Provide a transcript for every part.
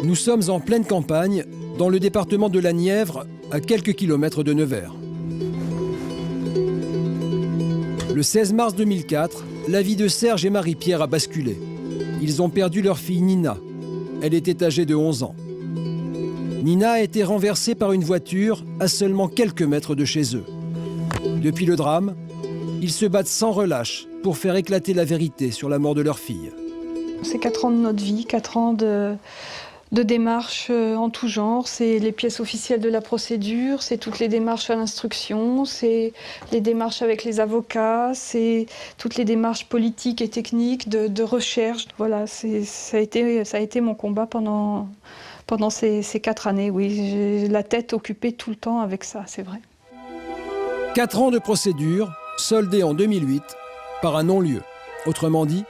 Nous sommes en pleine campagne, dans le département de la Nièvre, à quelques kilomètres de Nevers. Le 16 mars 2004, la vie de Serge et Marie-Pierre a basculé. Ils ont perdu leur fille Nina. Elle était âgée de 11 ans. Nina a été renversée par une voiture à seulement quelques mètres de chez eux. Depuis le drame, ils se battent sans relâche pour faire éclater la vérité sur la mort de leur fille. C'est 4 ans de notre vie, 4 ans de démarches en tout genre. C'est les pièces officielles de la procédure, c'est toutes les démarches à l'instruction, c'est les démarches avec les avocats, c'est toutes les démarches politiques et techniques de recherche. Voilà, ça a été mon combat pendant ces 4 années. Oui, j'ai la tête occupée tout le temps avec ça, c'est vrai. 4 ans de procédure, soldés en 2008 par un non-lieu. Autrement dit,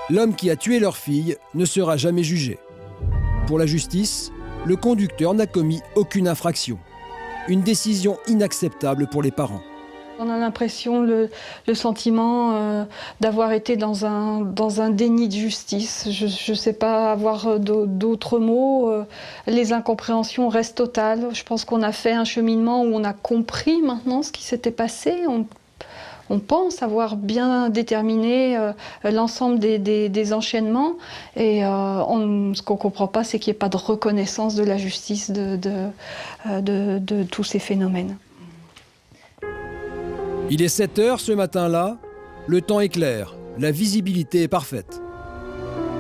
l'homme qui a tué leur fille ne sera jamais jugé. Pour la justice, le conducteur n'a commis aucune infraction. Une décision inacceptable pour les parents. On a l'impression, le sentiment d'avoir été dans un déni de justice. Je ne sais pas avoir d'autres mots. Les incompréhensions restent totales. Je pense qu'on a fait un cheminement où on a compris maintenant ce qui s'était passé. On pense avoir bien déterminé l'ensemble des enchaînements. Et ce qu'on ne comprend pas, c'est qu'il n'y ait pas de reconnaissance de la justice de tous ces phénomènes. Il est 7 heures ce matin-là, le temps est clair, la visibilité est parfaite.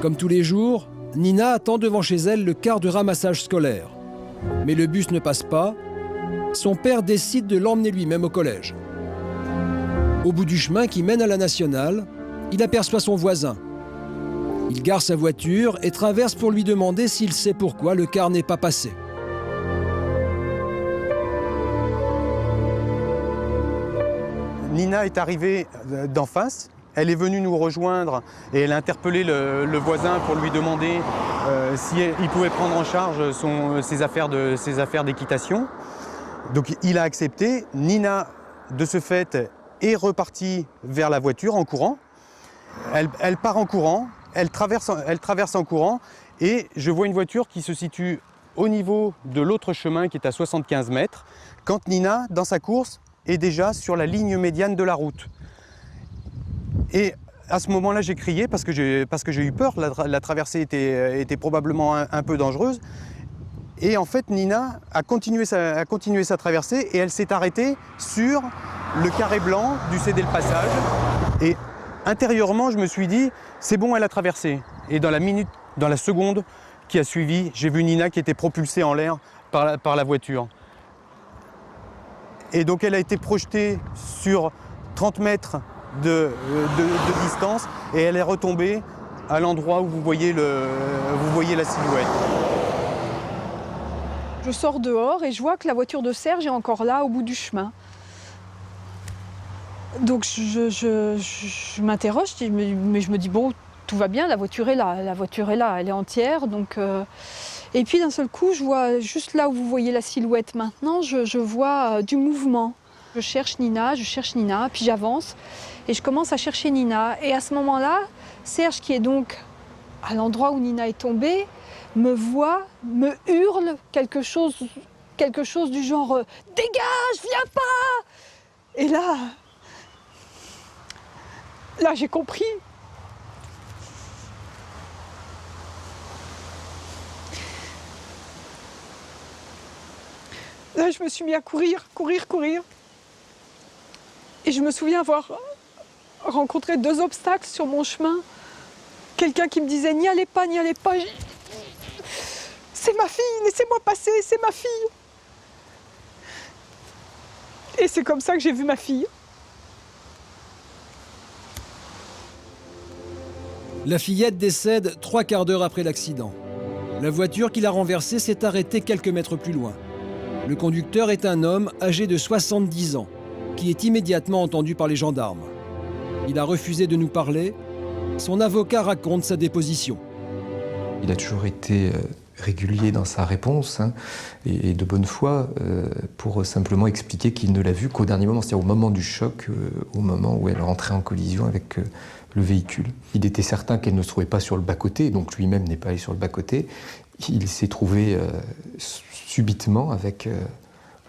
Comme tous les jours, Nina attend devant chez elle le quart de ramassage scolaire. Mais le bus ne passe pas, son père décide de l'emmener lui-même au collège. Au bout du chemin qui mène à la Nationale, il aperçoit son voisin. Il gare sa voiture et traverse pour lui demander s'il sait pourquoi le car n'est pas passé. Nina est arrivée d'en face, elle est venue nous rejoindre et elle a interpellé le voisin pour lui demander s'il pouvait prendre en charge ses affaires d'équitation. Donc il a accepté. Nina, de ce fait, est repartie vers la voiture en courant. Elle part en courant, elle traverse en courant et je vois une voiture qui se situe au niveau de l'autre chemin qui est à 75 mètres quand Nina, dans sa course, est déjà sur la ligne médiane de la route. Et à ce moment-là, j'ai crié parce que j'ai eu peur. La traversée était probablement un peu dangereuse. Et en fait, Nina a continué sa traversée et elle s'est arrêtée sur le carré blanc du cédé-le-passage. Et intérieurement, je me suis dit, c'est bon, elle a traversé. Et dans la seconde qui a suivi, j'ai vu Nina qui était propulsée en l'air par la voiture. Et donc elle a été projetée sur 30 mètres de distance et elle est retombée à l'endroit où vous voyez la silhouette. Je sors dehors et je vois que la voiture de Serge est encore là au bout du chemin. Donc je m'interroge, mais je me dis bon, tout va bien, la voiture est là, elle est entière. Donc, et puis d'un seul coup, je vois juste là où vous voyez la silhouette maintenant, je vois du mouvement. Je cherche Nina, puis j'avance et je commence à chercher Nina. Et à ce moment-là, Serge, qui est donc à l'endroit où Nina est tombée, me voit, me hurle quelque chose du genre « Dégage, viens pas !» Et là j'ai compris. Là, je me suis mis à courir. Et je me souviens avoir rencontré 2 obstacles sur mon chemin. Quelqu'un qui me disait « N'y allez pas !» C'est ma fille, laissez-moi passer, c'est ma fille. Et c'est comme ça que j'ai vu ma fille. La fillette décède 3 quarts d'heure après l'accident. La voiture qui l'a renversée s'est arrêtée quelques mètres plus loin. Le conducteur est un homme âgé de 70 ans, qui est immédiatement entendu par les gendarmes. Il a refusé de nous parler. Son avocat raconte sa déposition. Il a toujours été régulier dans sa réponse et de bonne foi pour simplement expliquer qu'il ne l'a vu qu'au dernier moment, c'est-à-dire au moment du choc, au moment où elle rentrait en collision avec le véhicule. Il était certain qu'elle ne se trouvait pas sur le bas-côté, donc lui-même n'est pas allé sur le bas-côté. Il s'est trouvé subitement avec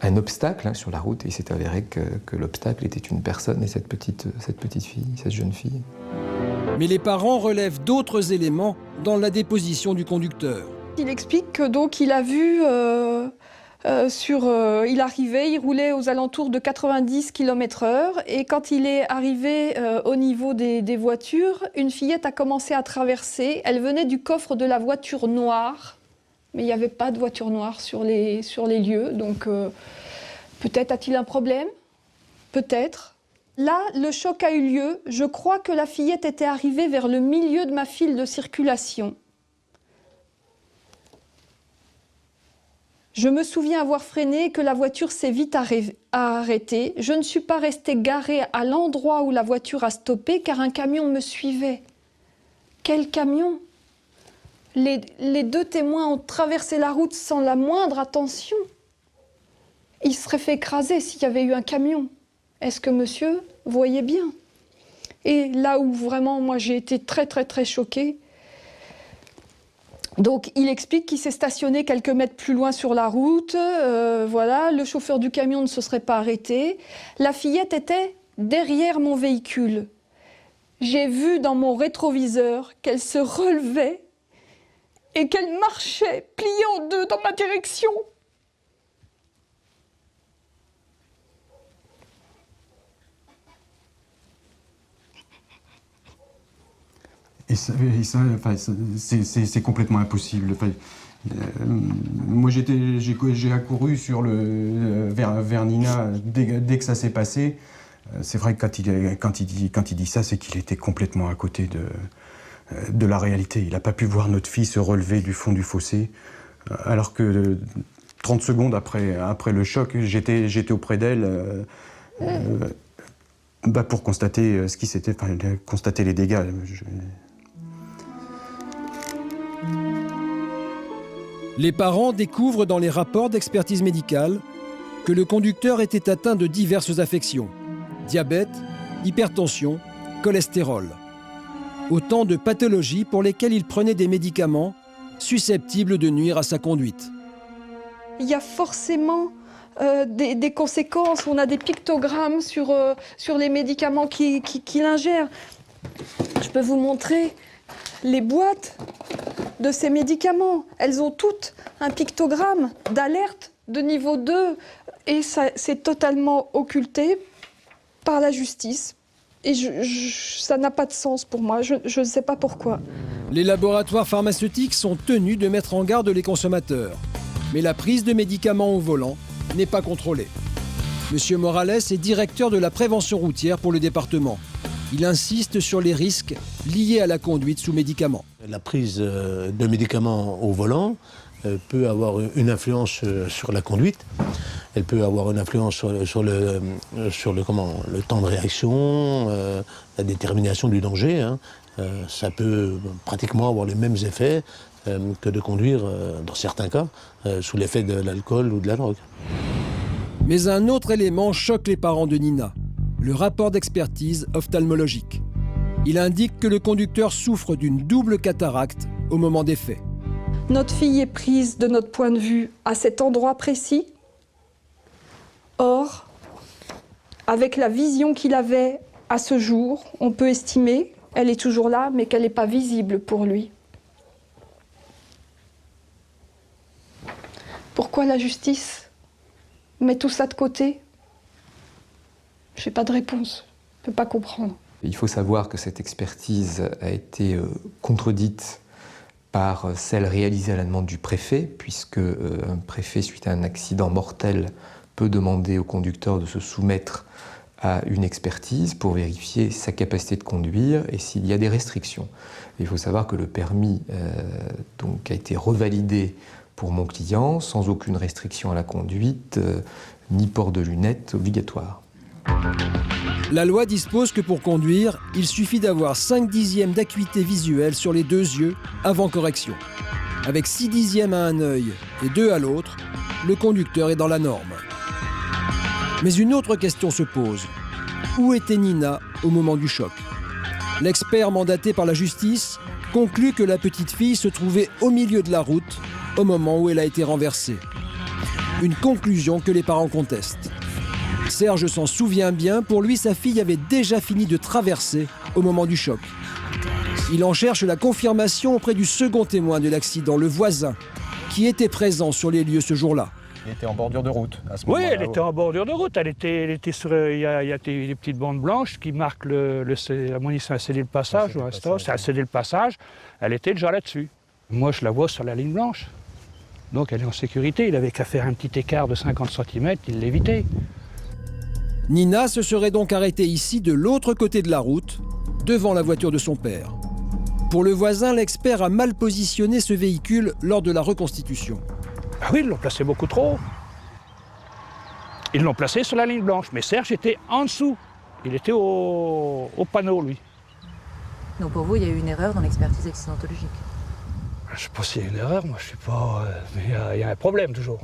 un obstacle sur la route et il s'est avéré que l'obstacle était une personne et cette petite fille, cette jeune fille. Mais les parents relèvent d'autres éléments dans la déposition du conducteur. Il explique que donc il a vu il arrivait, il roulait aux alentours de 90 km/h et quand il est arrivé au niveau des voitures, une fillette a commencé à traverser. Elle venait du coffre de la voiture noire, mais il n'y avait pas de voiture noire sur les lieux, donc peut-être a-t-il un problème, peut-être. Là, le choc a eu lieu. Je crois que la fillette était arrivée vers le milieu de ma file de circulation. Je me souviens avoir freiné et que la voiture s'est vite arrêtée. Je ne suis pas restée garée à l'endroit où la voiture a stoppé car un camion me suivait. Quel camion ? Les deux témoins ont traversé la route sans la moindre attention. Ils se seraient fait écraser s'il y avait eu un camion. Est-ce que monsieur voyait bien? Et là où vraiment, moi, j'ai été très, très, très choquée. Donc, il explique qu'il s'est stationné quelques mètres plus loin sur la route. Voilà, le chauffeur du camion ne se serait pas arrêté. La fillette était derrière mon véhicule. J'ai vu dans mon rétroviseur qu'elle se relevait et qu'elle marchait pliée en deux dans ma direction. Et ça, c'est complètement impossible. Moi, j'ai accouru vers Nina dès que ça s'est passé. C'est vrai que quand il dit ça, c'est qu'il était complètement à côté de la réalité. Il n'a pas pu voir notre fille se relever du fond du fossé, alors que 30 secondes après le choc, j'étais auprès d'elle pour constater ce qui s'était, constater les dégâts. Les parents découvrent dans les rapports d'expertise médicale que le conducteur était atteint de diverses affections. Diabète, hypertension, cholestérol. Autant de pathologies pour lesquelles il prenait des médicaments susceptibles de nuire à sa conduite. Il y a forcément des conséquences. On a des pictogrammes sur les médicaments qu'il ingère. Je peux vous montrer les boîtes de ces médicaments. Elles ont toutes un pictogramme d'alerte de niveau 2 et c'est totalement occulté par la justice. Et ça n'a pas de sens pour moi, je ne sais pas pourquoi. Les laboratoires pharmaceutiques sont tenus de mettre en garde les consommateurs. Mais la prise de médicaments au volant n'est pas contrôlée. Monsieur Morales est directeur de la prévention routière pour le département. Il insiste sur les risques liés à la conduite sous médicaments. La prise de médicaments au volant peut avoir une influence sur la conduite. Elle peut avoir une influence sur le temps de réaction, la détermination du danger. Ça peut pratiquement avoir les mêmes effets que de conduire, dans certains cas, sous l'effet de l'alcool ou de la drogue. Mais un autre élément choque les parents de Nina, le rapport d'expertise ophtalmologique. Il indique que le conducteur souffre d'une double cataracte au moment des faits. Notre fille est prise, de notre point de vue, à cet endroit précis. Or, avec la vision qu'il avait à ce jour, on peut estimer, elle est toujours là, mais qu'elle n'est pas visible pour lui. Pourquoi la justice met tout ça de côté? Je n'ai pas de réponse, je ne peux pas comprendre. Il faut savoir que cette expertise a été contredite par celle réalisée à la demande du préfet, puisque un préfet, suite à un accident mortel, peut demander au conducteur de se soumettre à une expertise pour vérifier sa capacité de conduire et s'il y a des restrictions. Il faut savoir que le permis donc, a été revalidé pour mon client sans aucune restriction à la conduite, ni port de lunettes obligatoire. La loi dispose que pour conduire, il suffit d'avoir 5/10 d'acuité visuelle sur les deux yeux avant correction. Avec 6 dixièmes à un œil et 2 à l'autre, le conducteur est dans la norme. Mais une autre question se pose. Où était Nina au moment du choc? L'expert mandaté par la justice conclut que la petite fille se trouvait au milieu de la route au moment où elle a été renversée. Une conclusion que les parents contestent. Serge s'en souvient bien, pour lui sa fille avait déjà fini de traverser au moment du choc. Il en cherche la confirmation auprès du second témoin de l'accident, le voisin, qui était présent sur les lieux ce jour-là. Il était en bordure de route à ce Oui, moment-là. elle était en bordure de route. Elle était sur. Il y a des petites bandes blanches qui marquent la munition a cédé le passage. Ça a cédé le passage. Elle était déjà là-dessus. Moi, je la vois sur la ligne blanche. Donc, elle est en sécurité. Il avait qu'à faire un petit écart de 50 cm, il l'évitait. Nina se serait donc arrêtée ici, de l'autre côté de la route, devant la voiture de son père. Pour le voisin, l'expert a mal positionné ce véhicule lors de la reconstitution. Ah oui, ils l'ont placé beaucoup trop haut. Ils l'ont placé sur la ligne blanche, mais Serge était en dessous. Il était au panneau, lui. Donc pour vous, il y a eu une erreur dans l'expertise accidentologique? Je ne sais pas s'il y a une erreur, moi je ne sais pas, mais il y a un problème toujours.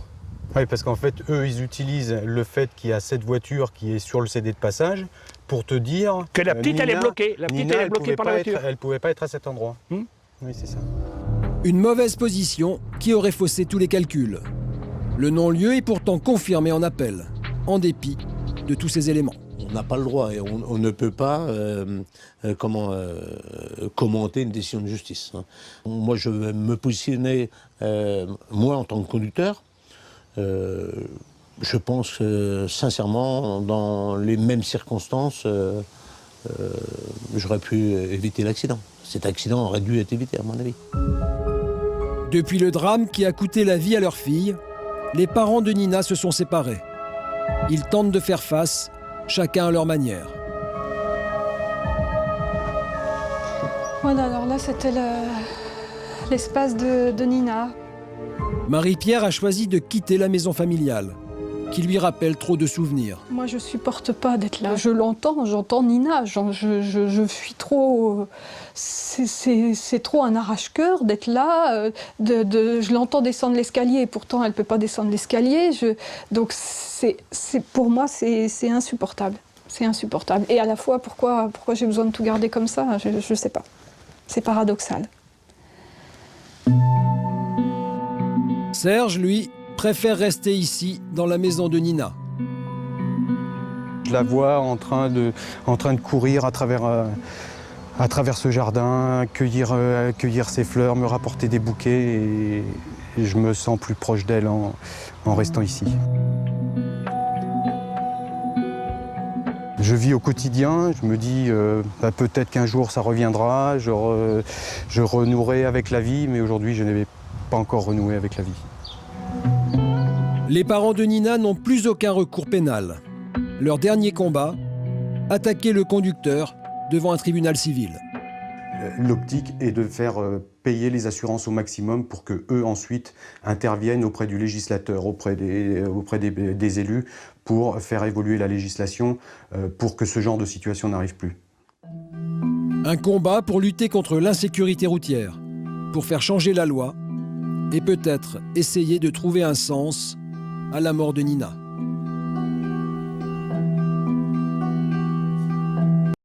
Oui, parce qu'en fait, eux, ils utilisent le fait qu'il y a cette voiture qui est sur le CD de passage pour te dire... Que la petite, elle est bloquée. La petite, Nina, elle est bloquée par la voiture. Elle ne pouvait pas être à cet endroit. Oui, c'est ça. Une mauvaise position qui aurait faussé tous les calculs. Le non-lieu est pourtant confirmé en appel, en dépit de tous ces éléments. On n'a pas le droit et on ne peut pas commenter une décision de justice, hein. Moi, je vais me positionner, moi, en tant que conducteur. Je pense sincèrement, dans les mêmes circonstances, j'aurais pu éviter l'accident. Cet accident aurait dû être évité, à mon avis. Depuis le drame qui a coûté la vie à leur fille, les parents de Nina se sont séparés. Ils tentent de faire face, chacun à leur manière. Voilà, alors là, c'était l'espace de Nina. Marie-Pierre a choisi de quitter la maison familiale, qui lui rappelle trop de souvenirs. Moi, je supporte pas d'être là. Je l'entends, j'entends Nina. Je suis trop... C'est trop un arrache-cœur d'être là. Je l'entends descendre l'escalier, pourtant, elle ne peut pas descendre l'escalier. Donc, pour moi, c'est insupportable. C'est insupportable. Et à la fois, pourquoi j'ai besoin de tout garder comme ça, je ne sais pas. C'est paradoxal. Serge, lui, préfère rester ici, dans la maison de Nina. Je la vois en train de courir à travers ce jardin, cueillir ses fleurs, me rapporter des bouquets et je me sens plus proche d'elle en restant ici. Je vis au quotidien, je me dis peut-être qu'un jour ça reviendra, je renouerai avec la vie, mais aujourd'hui je n'avais pas encore renoué avec la vie. Les parents de Nina n'ont plus aucun recours pénal. Leur dernier combat, attaquer le conducteur devant un tribunal civil. L'optique est de faire payer les assurances au maximum pour qu'eux ensuite interviennent auprès du législateur, auprès des élus, pour faire évoluer la législation pour que ce genre de situation n'arrive plus. Un combat pour lutter contre l'insécurité routière, pour faire changer la loi et peut-être essayer de trouver un sens à la mort de Nina.